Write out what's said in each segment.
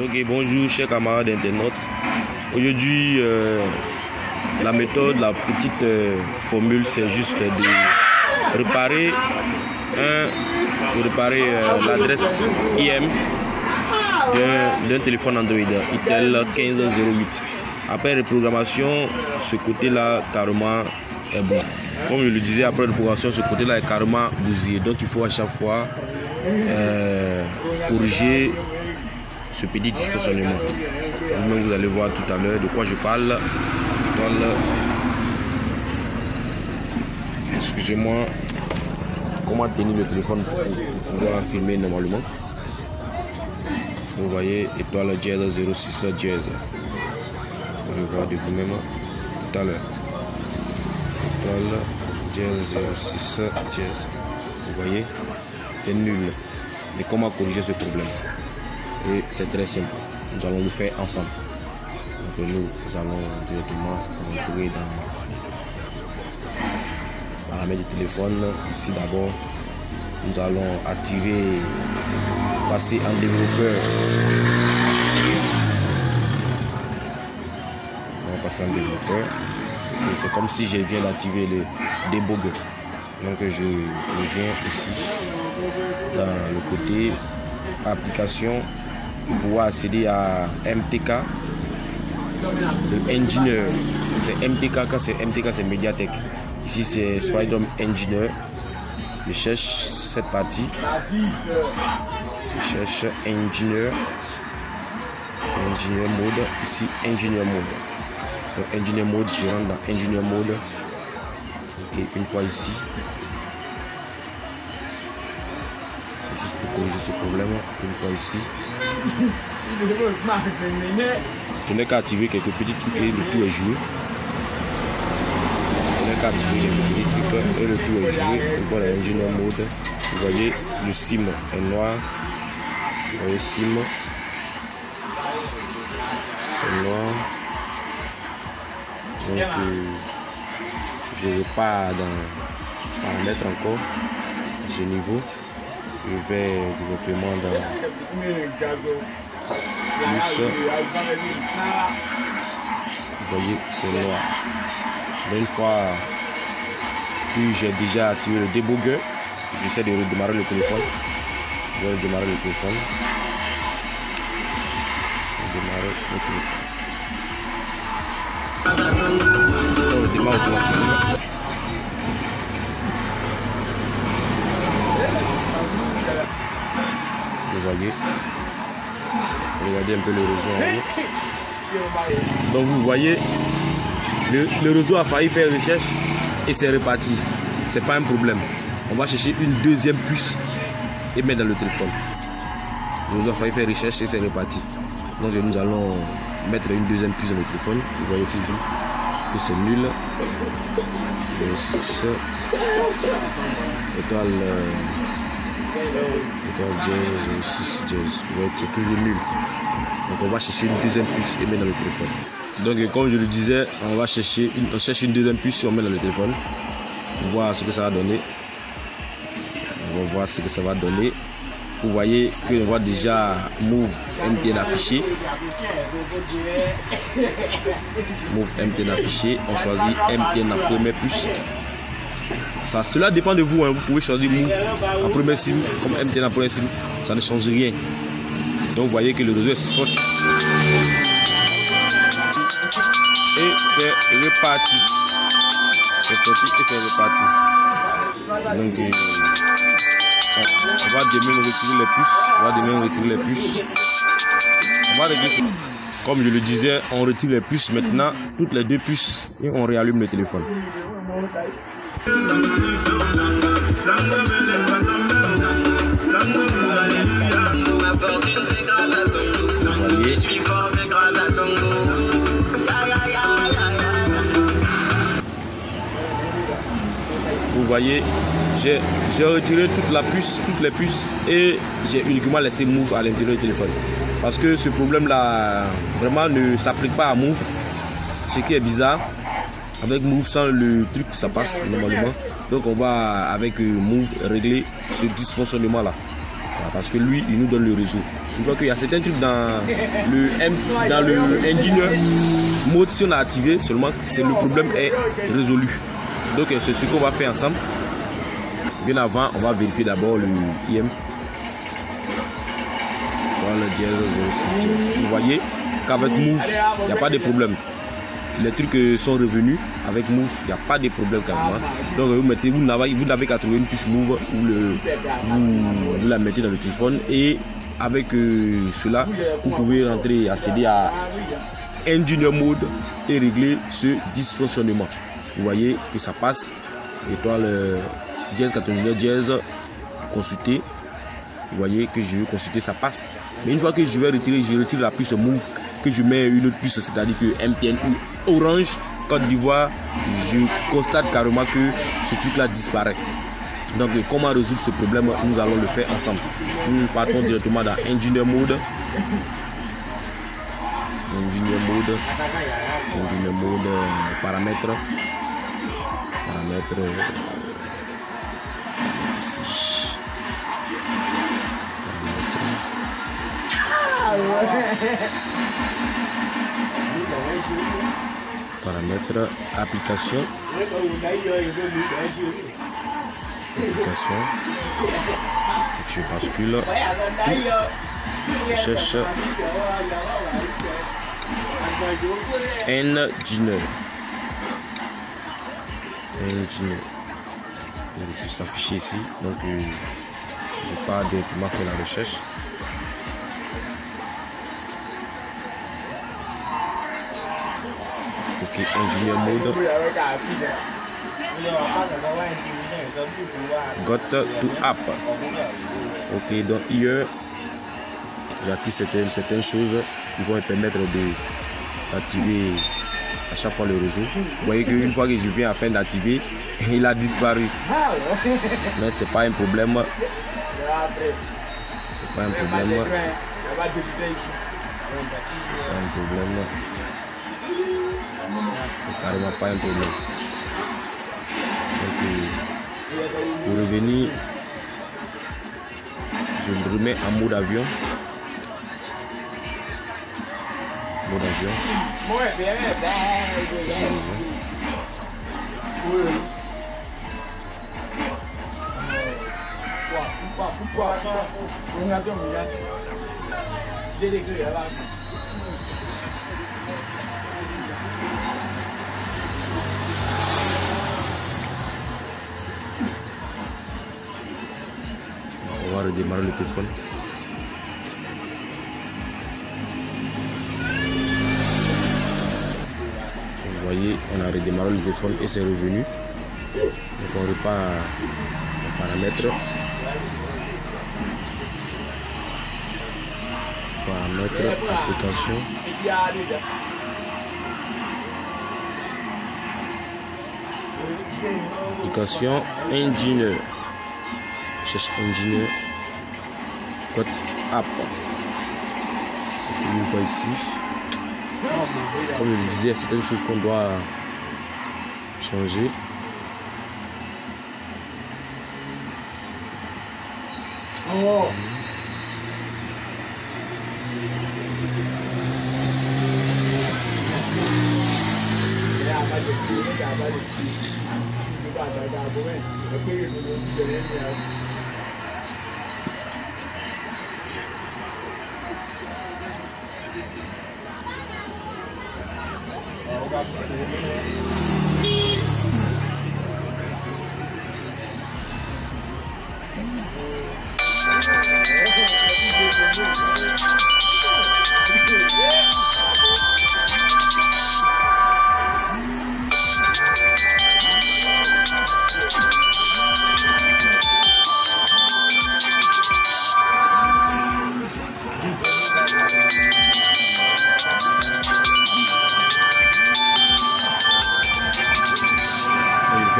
Ok, bonjour chers camarades internautes. Aujourd'hui, la méthode, la petite formule, c'est juste de réparer l'adresse IM d'un téléphone Android Itel 1508. Après reprogrammation, ce côté-là carrément est bon. Comme je le disais, après reprogrammation, ce côté-là est carrément bousillé. Donc il faut à chaque fois corriger ce petit dysfonctionnement. Vous allez voir tout à l'heure de quoi je parle. Excusez-moi, comment tenir le téléphone pour pouvoir filmer normalement. Vous voyez, étoile jazz 06 jazz. Vous pouvez voir de vous-même tout à l'heure. Étoile jazz 06 jazz. Vous voyez, c'est nul. Et comment corriger ce problème? Et c'est très simple. Nous allons le faire ensemble. Donc nous allons directement rentrer dans la main du téléphone. Ici d'abord, nous allons activer, passer en développeur. On va passer en développeur. C'est comme si je viens d'activer le debugger. Donc je viens ici dans le côté application pour pouvoir accéder à MTK, le Engineer. C'est MTK, quand c'est MTK, c'est Mediatek. Ici c'est Spider Engineer. Je cherche cette partie. Je cherche Engineer. Engineer mode. Ici Engineer mode. Donc Engineer mode, je rentre dans Engineer mode. Ok, une fois ici. C'est juste pour corriger ce problème. Une fois ici. Je n'ai qu'à activer quelques petits trucs et le tout est joué. Je n'ai qu'à activer quelques petits trucs et le tout est joué. Voilà l'ingénieur mode. Vous voyez, le SIM est noir. Vous voyez, SIM. C'est noir. Donc, je repars dans paramètres encore à ce niveau. Je vais directement dans plus. Vous voyez, c'est noir. Mais une fois que j'ai déjà activé le debugger, j'essaie de redémarrer le téléphone. Je vais redémarrer le téléphone. Redémarrer le téléphone. On redémarre automatiquement. Vous voyez, regardez un peu le réseau. Donc vous voyez, le réseau a failli faire recherche et c'est reparti. C'est pas un problème. On va chercher une deuxième puce et mettre dans le téléphone. Le réseau a failli faire recherche et c'est reparti. Donc nous allons mettre une deuxième puce dans le téléphone. Vous voyez toujours que c'est nul. Le 6 étoile. C'est toujours nul. Donc on va chercher une deuxième puce et mettre dans le téléphone. Donc comme je le disais, on cherche une deuxième puce et on met dans le téléphone pour voir ce que ça va donner. On va voir ce que ça va donner. Vous voyez que on voit déjà Move MTN affiché. Move MTN affiché. On choisit MTN en première puce. Cela dépend de vous, hein. Vous pouvez choisir Move en première SIM comme MTN en première SIM, ça ne change rien. Donc vous voyez que le réseau est sorti et c'est reparti. C'est sorti et c'est reparti. Donc on va demain retirer les puces. On va régler. Comme je le disais, on retire les puces maintenant, toutes les deux puces, et on réallume le téléphone. Vous voyez, j'ai retiré toutes les puces et j'ai uniquement laissé Move à l'intérieur du téléphone. Parce que ce problème-là, vraiment ne s'applique pas à Move. Ce qui est bizarre, avec Move, sans le truc, ça passe normalement. Donc on va avec Move régler ce dysfonctionnement-là. Voilà, parce que lui, il nous donne le réseau. Une fois qu'il y a certains trucs dans le Engineer mode, si on a activé, seulement le problème est résolu. Donc c'est ce qu'on va faire ensemble. Bien avant, on va vérifier d'abord le IM. Voilà le dièse 06. Vous voyez qu'avec Move, il n'y a pas de problème. Les trucs sont revenus. Avec Move, il n'y a pas de problème carrément. Donc vous n'avez qu'à trouver une puce Move, vous la mettez dans le téléphone et avec cela, vous pouvez rentrer et accéder à Engineer Mode et régler ce dysfonctionnement. Vous voyez que ça passe. Étoile dièse 89 dièse, consulter. Vous voyez que je veux consulter, ça passe. Mais une fois que je vais retirer, je retire la puce Move, que je mets une autre puce, c'est-à-dire que MTN ou Orange, Côte d'Ivoire, je constate carrément que ce truc-là disparaît. Donc comment résoudre ce problème, nous allons le faire ensemble. Nous partons directement dans Engineer Mode. Engineer Mode, paramètres. Paramètres, application. Tu bascules. Cherche Engineer. Je vais s'afficher ici. Donc je pars directement faire la recherche. Ok, Engineer Mode. Got to app. Ok, donc hier, j'active certaines choses qui vont me permettre d'activer à chaque fois le réseau. Vous voyez qu'une fois que je viens à peine d'activer, il a disparu. Mais c'est pas un problème. C'est pas un problème. C'est carrément pas un problème. Donc, pour revenir, je me remets en mode avion. On va redémarrer le téléphone. Vous voyez, on a redémarré le téléphone et c'est revenu. Donc on repart aux paramètres. Application. Application Engineer. Cherche Engineer. Code app. On voit ici. Comme je vous disais, c'est une chose qu'on doit changer. Oh.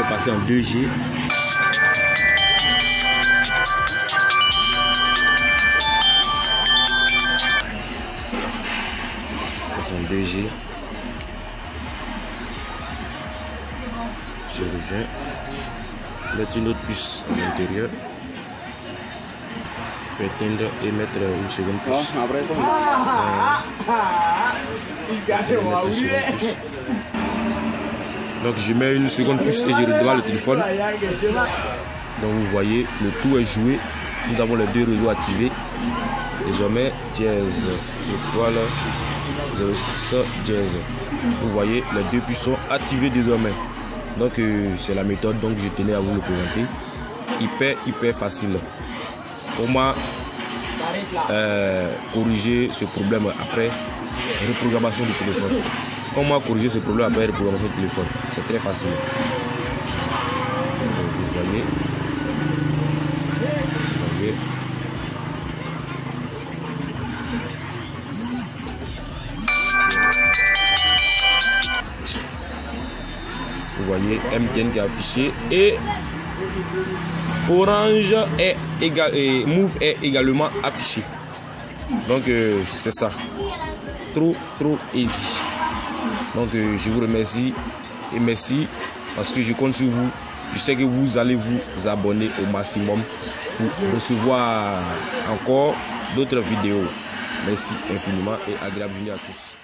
Passer en 2G. Passer en 2G. Je reviens. Mettre une autre puce à l'intérieur. peux éteindre et mettre une seconde pouce. Donc je mets une seconde pouce et je redémarre le téléphone. Donc vous voyez, le tout est joué. Nous avons les deux réseaux activés. Désormais, dièse, étoile 06 dièse. Vous voyez, les deux puces sont activés désormais. Donc c'est la méthode, donc je tenais à vous le présenter. Hyper facile. Comment corriger ce problème après reprogrammation du téléphone. Comment corriger ce problème après reprogrammation du téléphone. C'est très facile. Donc, vous voyez. Vous voyez MTN qui est affiché et Orange est égal et Move est également affiché. Donc c'est ça. Trop easy. Donc je vous remercie et merci parce que je compte sur vous. Je sais que vous allez vous abonner au maximum pour recevoir encore d'autres vidéos. Merci infiniment et agréable journée à tous.